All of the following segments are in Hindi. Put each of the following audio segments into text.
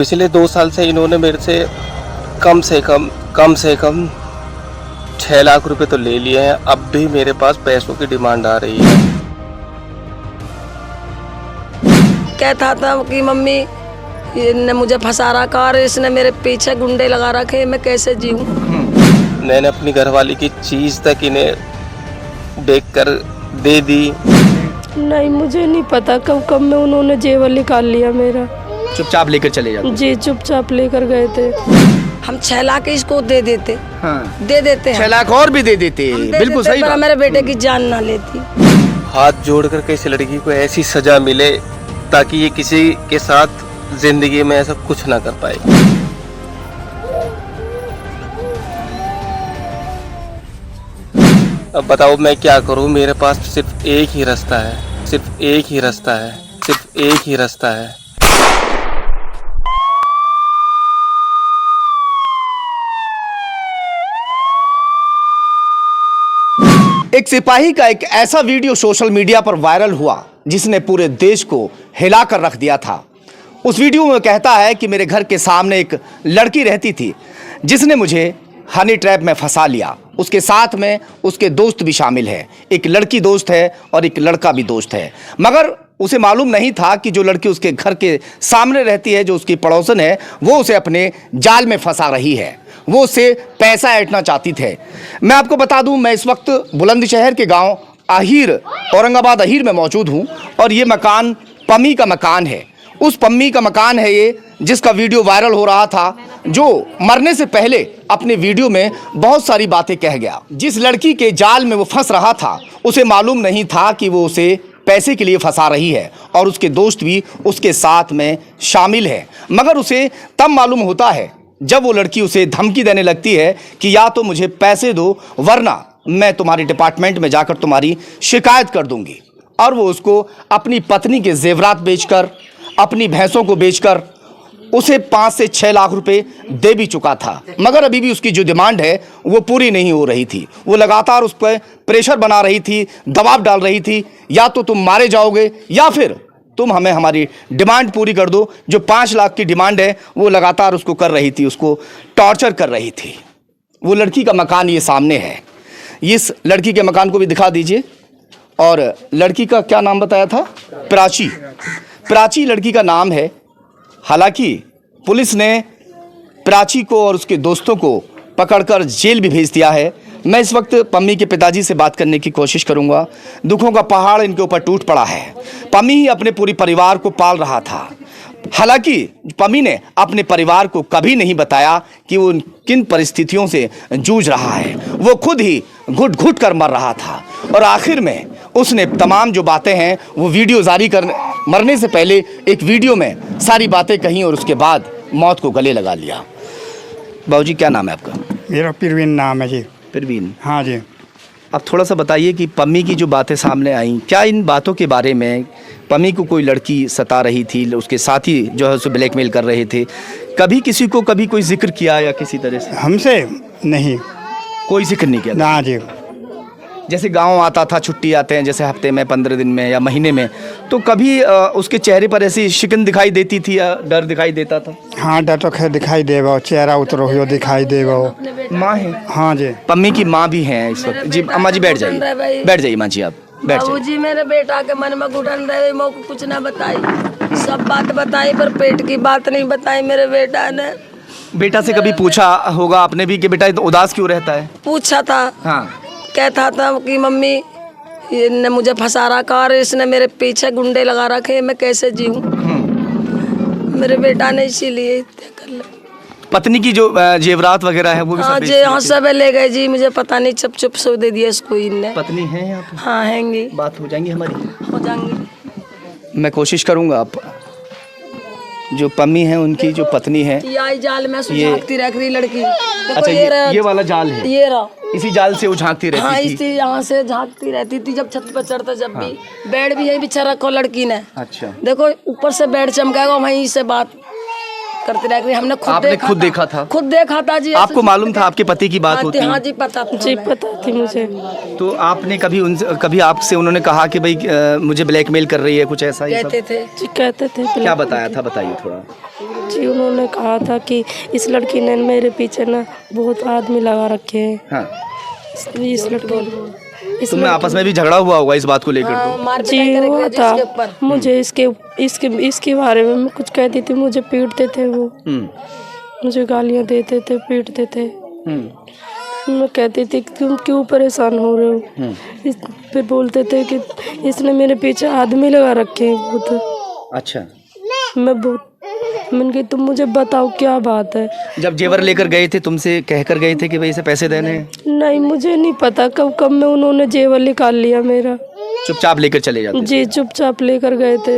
पिछले 2 साल से इन्होंने मेरे से कम से कम 6 लाख रुपए तो ले लिए हैं। अब भी मेरे पास पैसों की डिमांड आ रही है। कहता था कि मम्मी ने मुझे फंसा रखा और इसने मेरे पीछे गुंडे लगा रखे, मैं कैसे जीऊं। मैंने अपनी घरवाली की चीज तक इन्हें देखकर दे दी। नहीं, मुझे नहीं पता कब में उन्होंने जेवर निकाल लिया मेरा। चुपचाप लेकर चले जाते? जी, चुपचाप लेकर गए थे। हम 6 लाख इसको दे देते। हाँ। दे देते 6 लाख और भी दे देते। बिल्कुल सही बात। मेरे बेटे की जान ना लेती। हाथ जोड़कर के इस लड़की को ऐसी सजा मिले ताकि ये किसी के साथ जिंदगी में ऐसा कुछ ना कर पाए। अब बताओ मैं क्या करूं? मेरे पास सिर्फ एक ही रास्ता है, सिर्फ एक ही रास्ता है, सिर्फ एक ही रास्ता है। एक सिपाही का एक ऐसा वीडियो सोशल मीडिया पर वायरल हुआ जिसने पूरे देश को हिला कर रख दिया था। उस वीडियो में कहता है कि मेरे घर के सामने एक लड़की रहती थी जिसने मुझे हनी ट्रैप में फंसा लिया। उसके साथ में उसके दोस्त भी शामिल है। एक लड़की दोस्त है और एक लड़का भी दोस्त है, मगर उसे मालूम नहीं था कि जो लड़की उसके घर के सामने रहती है, जो उसकी पड़ोसन है, वो उसे अपने जाल में फंसा रही है। वो उससे पैसा ऐंठना चाहती थे। मैं आपको बता दूं, मैं इस वक्त बुलंदशहर के गांव अहीर, औरंगाबाद अहीर में मौजूद हूं और ये मकान पम्मी का मकान है। उस पम्मी का मकान है ये जिसका वीडियो वायरल हो रहा था, जो मरने से पहले अपने वीडियो में बहुत सारी बातें कह गया। जिस लड़की के जाल में वो फंस रहा था उसे मालूम नहीं था कि वो उसे पैसे के लिए फंसा रही है और उसके दोस्त भी उसके साथ में शामिल है। मगर उसे तब मालूम होता है जब वो लड़की उसे धमकी देने लगती है कि या तो मुझे पैसे दो वरना मैं तुम्हारी डिपार्टमेंट में जाकर तुम्हारी शिकायत कर दूंगी। और वो उसको अपनी पत्नी के जेवरात बेचकर, अपनी भैंसों को बेचकर उसे 5 से 6 लाख रुपए दे भी चुका था। मगर अभी भी उसकी जो डिमांड है वो पूरी नहीं हो रही थी। वो लगातार उस पर प्रेशर बना रही थी, दबाव डाल रही थी, या तो तुम मारे जाओगे या फिर तुम हमें हमारी डिमांड पूरी कर दो। जो 5 लाख की डिमांड है वो लगातार उसको कर रही थी, उसको टॉर्चर कर रही थी। वो लड़की का मकान ये सामने है। इस लड़की के मकान को भी दिखा दीजिए। और लड़की का क्या नाम बताया था? प्राची। प्राची लड़की का नाम है। हालांकि पुलिस ने प्राची को और उसके दोस्तों को पकड़कर जेल भी भेज दिया है। मैं इस वक्त पम्मी के पिताजी से बात करने की कोशिश करूंगा। दुखों का पहाड़ इनके ऊपर टूट पड़ा है। पम्मी ही अपने पूरे परिवार को पाल रहा था। हालांकि पम्मी ने अपने परिवार को कभी नहीं बताया कि वो किन परिस्थितियों से जूझ रहा है। वो खुद ही घुट घुट कर मर रहा था और आखिर में उसने तमाम जो बातें हैं वो वीडियो जारी कर मरने से पहले एक वीडियो में सारी बातें कही और उसके बाद मौत को गले लगा लिया। बाबूजी क्या नाम है आपका? मेरा परवीन नाम है जी। परवीन। हाँ जी। अब थोड़ा सा बताइए कि पम्मी की जो बातें सामने आई, क्या इन बातों के बारे में पम्मी को कोई लड़की सता रही थी, उसके साथी जो है उसे ब्लैकमेल कर रहे थे, कभी किसी को कभी कोई जिक्र किया या किसी तरह से? हमसे नहीं, कोई जिक्र नहीं किया? ना जी। जैसे गांव आता था, छुट्टी आते हैं जैसे हफ्ते में, 15 दिन में या महीने में, तो कभी उसके चेहरे पर ऐसी शिकन दिखाई देती थी या डर दिखाई देता था? हाँ, डर तो खैर दिखाई देगा, चेहरा उतरो हुआ दिखाई देगा। माँ है? हाँ जी। पम्मी की माँ भी हैं इस वक्त। जी अम्मा जी बैठ जाइए, बैठ जाइए माँ जी, आप बैठ जाइए। जी मेरे बेटा के मन में घुटन रहे, मुझको कुछ ना बताई, सब बात बताई पर पेट की बात नहीं बताई मेरे बेटा ने। बेटा से कभी पूछा होगा आपने भी कि बेटा तो उदास क्यों रहता है? पूछा था। हाँ। कहता था कि मम्मी ने मुझे फंसा रखा और इसने मेरे पीछे गुंडे लगा रखे, मैं कैसे जीऊं। मेरे बेटा ने इसीलिए कर लिया। पत्नी की जो जेवरात वगैरह है वो भी हाँ सब जी, हाँ सब ले गए जी, मुझे पता नहीं, चुप चुप से दे दिया इसको इनने। पत्नी है यहाँ पे? हाँ हैंगी। बात हो जाएंगी हमारी? हो जाएंगी। मैं कोशिश करूँगा। आप जो पम्मी है उनकी जो पत्नी है, ये जाल में झांकती रह रही लड़की। अच्छा ये वाला जाल है? ये रहा। इसी जाल से वो झांकती रहती हाँ, थी? इसी यहाँ से झांकती रहती थी जब छत पर चढ़ता, जब भी बेड भी यही बिछा रखो लड़की ने। अच्छा। देखो ऊपर से बेड चमकाएगा, वहीं से बात करते रह रही। हमने खुद देखा था। खुद देखा था जी। आपको मालूम था आपके पति की बात होती है? हाँ जी, पता था। जी पता थी मुझे। तो आपने कभी आपसे उन्होंने कहा कि भाई मुझे ब्लैकमेल कर रही है, कुछ ऐसा ही कहते थे? जी कहते थे। क्या बताया था, बताइए थोड़ा। जी उन्होंने कहा था कि इस लड़की ने मेरे पीछे ना बहुत आदमी लगा रखे हैं। हाँ, इस लड़की तुम्हें आपस में भी झगड़ा हुआ होगा इस बात को लेकर तो? जी हुआ था। मुझे इसके बारे में मैं कुछ कहती थी, मुझे पीटते थे वो, मुझे गालियाँ देते थे, पीटते थे। मैं कहती थी तुम क्यों परेशान हो रहे हो? फिर बोलते थे कि इसने मेरे पीछे आदमी लगा रखे हैं बहुत। अच्छा, मैंने कहा तुम मुझे बताओ क्या बात है। जब जेवर लेकर गए थे तुमसे कहकर गए थे कि भाई इसे पैसे देने हैं? नहीं, मुझे नहीं पता कब में उन्होंने जेवर निकाल लिया मेरा। चुपचाप लेकर चले जाते? जी चुपचाप लेकर गए थे।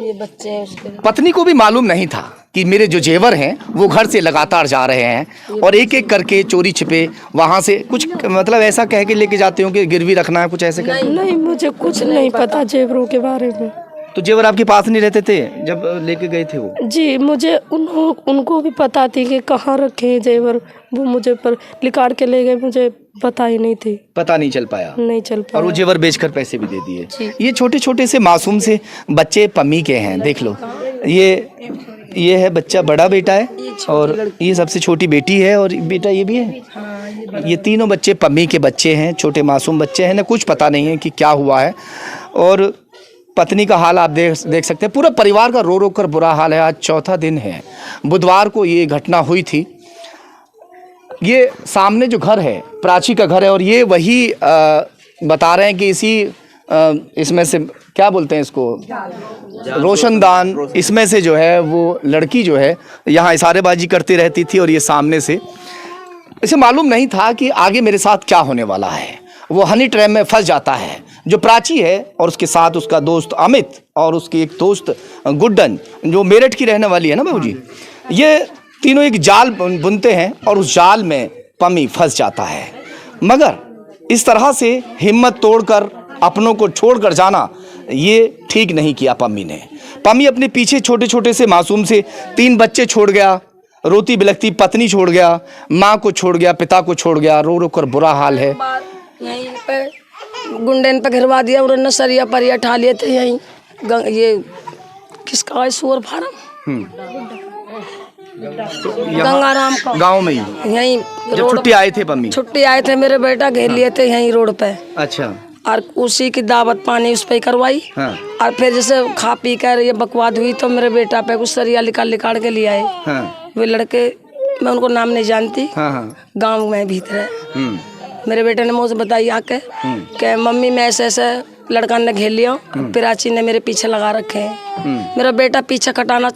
ये बच्चे हैं उसके। पत्नी को भी मालूम नहीं था कि मेरे जो जेवर हैं वो घर से लगातार जा रहे हैं और एक एक करके चोरी छिपे वहाँ से कुछ मतलब ऐसा कह के लेके जाते हो कि गिरवी रखना है, कुछ ऐसे कर? नहीं, मुझे कुछ नहीं पता जेवरों के बारे में। तो जेवर आपके पास नहीं रहते थे जब लेके गए थे वो? जी, मुझे उनको भी पता थी कि कहाँ रखे हैं जेवर, वो मुझे पर निकाल के ले गए, मुझे पता ही नहीं थी। पता नहीं चल पाया? नहीं चल पाया। और वो जेवर बेचकर पैसे भी दे दिए। ये छोटे छोटे से मासूम से बच्चे पम्मी के हैं, देख लो। ये है बच्चा, बड़ा बेटा है और ये सबसे छोटी बेटी है और बेटा ये भी है। ये तीनों बच्चे पम्मी के बच्चे हैं, छोटे मासूम बच्चे हैं ना, कुछ पता नहीं है कि क्या हुआ है। और पत्नी का हाल आप देख सकते हैं, पूरा परिवार का रो रो कर बुरा हाल है। आज चौथा दिन है, बुधवार को ये घटना हुई थी। ये सामने जो घर है प्राची का घर है और ये वही बता रहे हैं कि इसमें से क्या बोलते हैं इसको, रोशनदान, इसमें से जो है वो लड़की जो है यहाँ इशारेबाजी करती रहती थी और ये सामने से, इसे मालूम नहीं था कि आगे मेरे साथ क्या होने वाला है। वो हनी ट्रैप में फंस जाता है। जो प्राची है और उसके साथ उसका दोस्त अमित और उसकी एक दोस्त गुड्डन जो मेरठ की रहने वाली है ना बाबूजी, ये तीनों एक जाल बुनते हैं और उस जाल में पम्मी फंस जाता है। मगर इस तरह से हिम्मत तोड़कर अपनों को छोड़कर जाना ये ठीक नहीं किया पम्मी ने। पम्मी अपने पीछे छोटे छोटे से मासूम से 3 बच्चे छोड़ गया, रोती बिलखती पत्नी छोड़ गया, माँ को छोड़ गया, पिता को छोड़ गया, रो रो कर बुरा हाल है। यहीं पे गुंडे पे घिरवा दिया, उन्होंने सरिया परिया ठा लिए थे यहीं। ये किसका है, सुअर फार्म गंगाराम का, गाँव में ही यहीं जब छुट्टी आए थे पम्मी? छुट्टी आए थे, मेरे बेटा घेर लिए थे यहीं रोड पे। अच्छा। और उसी की दावत पानी उस पे करवाई। हाँ। और फिर जैसे खा पी कर ये बकवाद हुई तो मेरे बेटा पे कुछ सरिया निकाल के ले आए। हाँ। वे लड़के, मैं उनको नाम नहीं जानती। हाँ हाँ। गाँव में भीतर है। मेरे बेटे ने मुझे बताई आके कि मम्मी मैं ऐसे लड़का ने घेर लिया, प्राची ने मेरे पीछे लगा रखे हैं। मेरा बेटा पीछे कटाना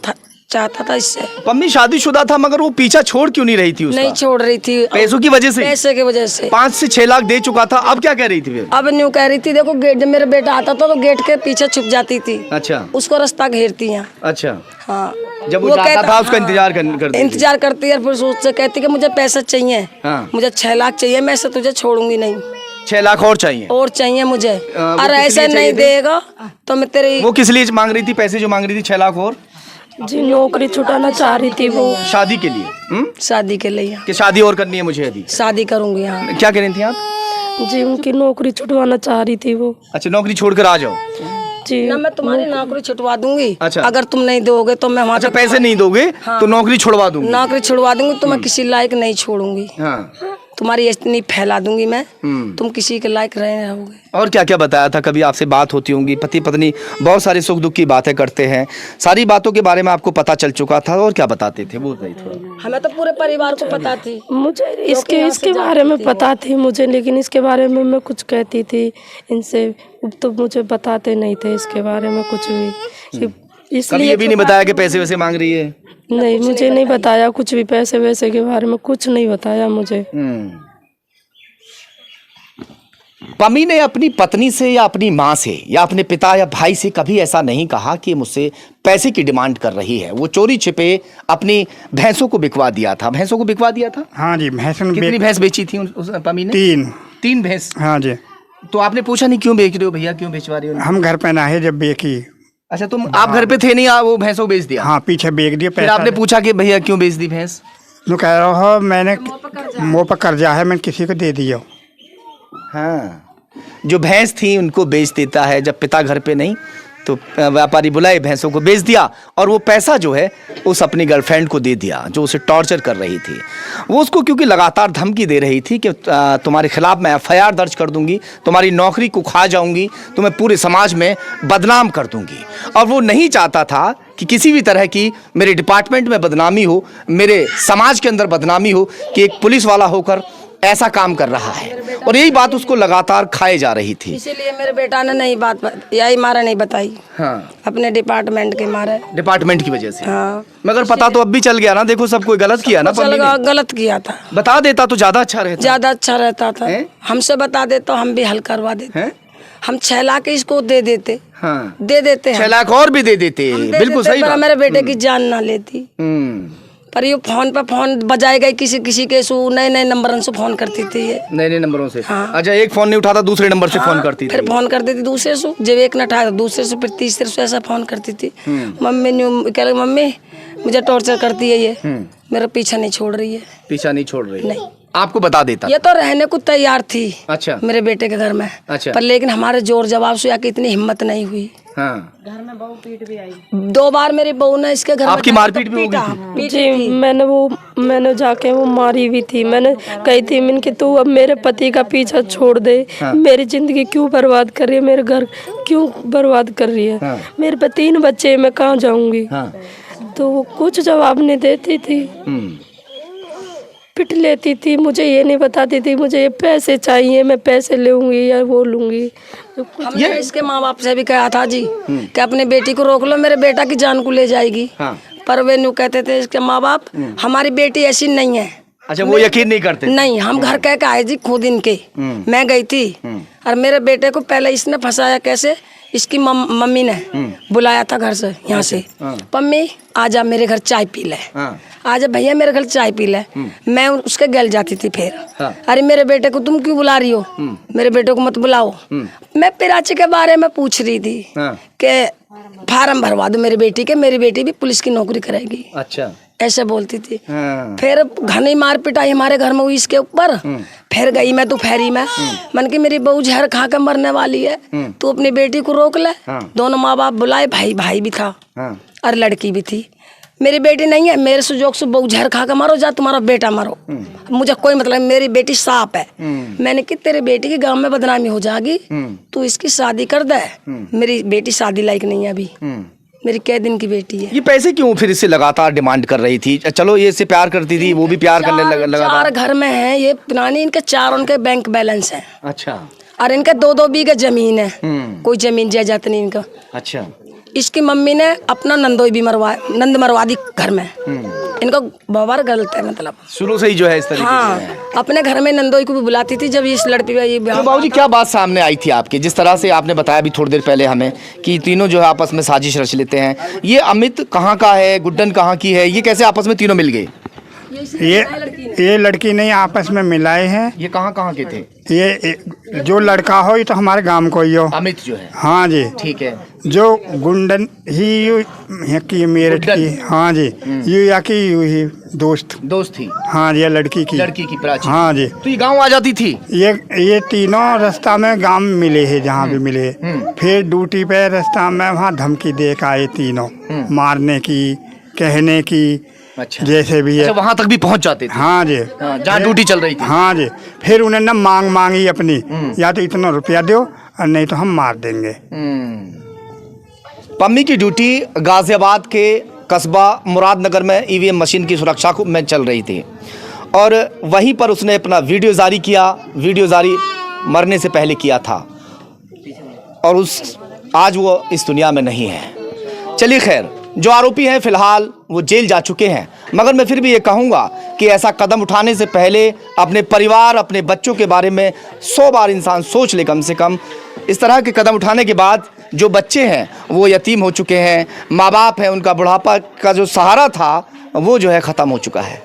चाहता था इससे। पम्मी शादीशुदा था मगर वो पीछा छोड़ क्यों नहीं रही थी उसका? नहीं छोड़ रही थी, पैसों की वजह से? पैसे की वजह से 5 से 6 लाख दे चुका था। अब क्या कह रही थी फिर? अब न्यू कह रही थी, देखो गेट, जब मेरा बेटा आता था तो गेट के पीछे छुप जाती थी। अच्छा। उसको रास्ता घेरती हैं। अच्छा। हाँ, जब वो जाता था उसका इंतजार इंतजार करती है, फिर उससे कहती कि मुझे पैसे चाहिए। हाँ। मुझे 6 लाख चाहिए, मैं ऐसे तुझे छोड़ूंगी नहीं। 6 लाख और चाहिए? और चाहिए मुझे। और ऐसे नहीं देगा तो मैं तेरी। वो किस लिए मांग रही थी पैसे, जो मांग रही थी 6 लाख और? जी नौकरी छुटाना चाह रही थी वो। शादी के लिए? शादी के लिए कि शादी और करनी है मुझे अभी? शादी करूंगी। हाँ। क्या कह रही थी आप? जी उनकी नौकरी छुटवाना चाह रही थी वो। अच्छा, नौकरी छोड़कर आ जाओ। जी ना, मैं तुम्हारी नौकरी छुटवा दूंगी। अच्छा। अगर तुम नहीं दोगे तो मैं वहाँ। अच्छा, पैसे नहीं दोगे? हाँ। तो नौकरी छुड़वा दूंगी? नौकरी छुड़वा दूंगी तो मैं किसी लायक नहीं छोड़ूंगी। हाँ। तुम्हारी इतनी फैला दूंगी मैं, तुम किसी के लायक रहोगे। और क्या क्या बताया था? कभी आपसे बात होती होंगी, पति पत्नी बहुत सारे सुख दुख की बातें करते हैं, सारी बातों के बारे में आपको पता चल चुका था। और क्या बताते थे वो बताइए थोड़ा। हमें तो पूरे परिवार को पता थी। मुझे इसके बारे में पता थी मुझे, लेकिन इसके बारे में मैं कुछ कहती थी इनसे तो मुझे बताते नहीं थे इसके बारे में कुछ भी। इसलिए ये भी नहीं बताया कि पैसे वैसे मांग रही है? नहीं, मुझे नहीं बताया कुछ भी, पैसे वैसे के बारे में कुछ नहीं बताया मुझे। पम्मी ने अपनी पत्नी से या अपनी माँ से या अपने पिता या भाई से कभी ऐसा नहीं कहा कि मुझसे पैसे की डिमांड कर रही है। वो चोरी छिपे अपनी भैंसों को बिकवा दिया था। भैंसों को बिकवा दिया था? हाँ जी, भैंसों। कितनी भैंस बेची थी उस पम्मी ने? 3 भैंस। हाँ जी। तो आपने पूछा नहीं क्यों बेच रहे हो भैया, क्यों बेचवा रहे हो? हम घर पे ना है जब बेची। अच्छा, तुम आप घर पे थे नहीं, वो भैंसों बेच दिया? हाँ, पीछे बेच दिया। फिर आपने पूछा कि भैया क्यों बेच दी भैंस? तो कह रहा हो मैंने मुँह पर कर्जा है, मैंने किसी को दे दिया। हाँ, जो भैंस थी उनको बेच देता है जब पिता घर पे नहीं तो व्यापारी बुलाए, भैंसों को बेच दिया और वो पैसा जो है उस अपनी गर्लफ्रेंड को दे दिया जो उसे टॉर्चर कर रही थी। वो उसको क्योंकि लगातार धमकी दे रही थी कि तुम्हारे खिलाफ मैं FIR दर्ज कर दूंगी, तुम्हारी नौकरी को खा जाऊंगी, तुम्हें पूरे समाज में बदनाम कर दूंगी। और वो नहीं चाहता था कि किसी भी तरह की मेरे डिपार्टमेंट में बदनामी हो, मेरे समाज के अंदर बदनामी हो कि एक पुलिस वाला होकर ऐसा काम कर रहा है। और यही बात उसको लगातार खाए जा रही थी। इसीलिए मेरे बेटा ने नहीं यही मारा नहीं बताई। हाँ, अपने डिपार्टमेंट के मारे, डिपार्टमेंट की वजह से। हाँ, मगर पता तो अब भी चल गया ना, देखो सब कोई गलत किया ना। चल गलत किया था, बता देता तो ज्यादा अच्छा रहता। ज्यादा अच्छा रहता था। हमसे बता देता हम भी हल करवा देते। हम 6 लाख इसको दे देते। हाँ, दे देते 6 लाख और भी दे देते। बिल्कुल सही बात। मेरे बेटे की जान ना लेती। पर ये फोन पे फोन बजाए गए किसी के नए नए नंबरों से फोन करती थी ये, नए नंबरों से। हाँ। अच्छा, एक फोन नहीं उठाता दूसरे नंबर से फोन करती थी। फिर फोन करती थी दूसरे से, जब एक न उठाया दूसरे से, फिर तीसरे से ऐसा फोन करती थी। मम्मी मुझे टॉर्चर करती है ये, मेरा पीछा नहीं छोड़ रही है। पीछा नहीं छोड़ रही? नहीं, आपको बता देता। ये तो रहने को तैयार थी। अच्छा, मेरे बेटे के घर में। अच्छा, पर लेकिन हमारे जोर जवाब से आके इतनी हिम्मत नहीं हुई। हाँ। घर में बहू पीट भी आई 2 बार। मेरी बहू ने इसके घर आपकी मारपीट भी होगी? जी, मैंने जाके वो मारी भी थी। मैंने कही थी मैंने कि तू अब मेरे पति का पीछा छोड़ दे। हाँ। मेरी जिंदगी क्यों बर्बाद कर रही है, मेरे घर क्यों बर्बाद कर रही है। हाँ। मेरे पे 3 बच्चे, मैं कहाँ जाऊंगी। हाँ। तो वो कुछ जवाब नहीं देती थी, पिट लेती थी। मुझे ये नहीं बताती थी मुझे ये पैसे चाहिए, मैं पैसे लूंगी या वो लूंगी। हमने इसके माँ बाप से भी कहा था जी कि अपने बेटी को रोक लो, मेरे बेटा की जान को ले जाएगी। हाँ। पर वे न्यू कहते थे इसके माँ बाप, हमारी बेटी ऐसी नहीं है। अच्छा, वो यकीन नहीं करते? नहीं, हम घर कह के आए जी खुद इनके। मैं गई थी और मेरे बेटे को पहले इसने फंसाया कैसे, इसकी मम्मी ने बुलाया था घर से, यहाँ से, पम्मी आजा मेरे घर चाय पी ले। आजा भैया मेरे घर चाय पी ले। मैं उसके गल जाती थी फिर। अरे मेरे बेटे को तुम क्यों बुला रही हो, मेरे बेटे को मत बुलाओ। मैं पिराची के बारे में पूछ रही थी कि फार्म भरवा दो मेरी बेटी के, मेरी बेटी भी पुलिस की नौकरी करेगी। अच्छा, ऐसे बोलती थी। फिर घनी मार पिटाई हमारे घर में हुई इसके ऊपर। फिर गई मैं तो फेरी में, मन की मेरी बहू जहर खा कर मरने वाली है, तू अपनी बेटी को रोक ले। दोनों माँ बाप बुलाए, भाई भी था और लड़की भी थी। मेरी बेटी नहीं है, मेरे सुजोग से बहू जहर खा कर मारो, जा तुम्हारा बेटा मारो, मुझे कोई मतलब, मेरी बेटी साफ है। मैंने कि तेरे बेटी की गांव में बदनामी हो जाएगी, तू इसकी शादी कर दे। मेरी बेटी शादी लायक नहीं है अभी, मेरी कै दिन की बेटी है। ये पैसे क्यों फिर इससे लगातार डिमांड कर रही थी? चलो ये इससे प्यार करती थी, वो भी प्यार करने लगा। 4 घर में है ये पुरानी, इनके 4 उनके बैंक बैलेंस है। अच्छा, और इनके 2-2 बीघे जमीन है, कोई जमीन जायदाद नहीं इनका। अच्छा, इसकी मम्मी ने अपना नंदोई भी नंद मरवा दी घर में। इनको बाबर गलत है, मतलब शुरू से ही जो है इस तरीके से। अपने घर में नंदोई को भी बुलाती थी जब इस लड़की का ये तो बाबूजी क्या बात सामने आई थी आपके, जिस तरह से आपने बताया अभी थोड़ी देर पहले हमें कि तीनों जो है आपस में साजिश रच लेते हैं। ये अमित कहाँ का है, गुड्डन कहाँ की है, ये कैसे आपस में तीनों मिल गए? ये लड़की नहीं, आपस में मिलाए हैं। ये कहाँ के थे? ये जो लड़का हो ये तो हमारे गांव को ही हो, अमित जो है। हाँ जी, ठीक है। जो गुंडन ही की मेरठ की, हाँ जी, यू या की यू ही दोस्त थी। हाँ जी, लड़की की प्राची। हाँ जी, तो ये गांव आ जाती थी। ये तीनों रास्ता में गांव मिले हैं, जहाँ भी मिले। फिर ड्यूटी पे रास्ता में वहाँ धमकी दे के आए तीनों, मारने की, कहने की। अच्छा, जैसे भी है। अच्छा, वहाँ तक भी पहुँच जाते थे? हाँ जी, जहाँ ड्यूटी चल रही थी। हाँ जी, फिर उन्हें ना मांगी अपनी, या तो इतना रुपया दो और नहीं तो हम मार देंगे। पम्मी की ड्यूटी गाजियाबाद के कस्बा मुरादनगर में ईवीएम मशीन की सुरक्षा में चल रही थी और वहीं पर उसने अपना वीडियो जारी किया। वीडियो जारी मरने से पहले किया था और आज वो इस दुनिया में नहीं है। चलिए खैर, जो आरोपी हैं फिलहाल वो जेल जा चुके हैं, मगर मैं फिर भी ये कहूँगा कि ऐसा कदम उठाने से पहले अपने परिवार, अपने बच्चों के बारे में 100 बार इंसान सोच ले कम से कम। इस तरह के कदम उठाने के बाद जो बच्चे हैं वो यतीम हो चुके हैं, माँ बाप हैं, उनका बुढ़ापा का जो सहारा था वो जो है ख़त्म हो चुका है।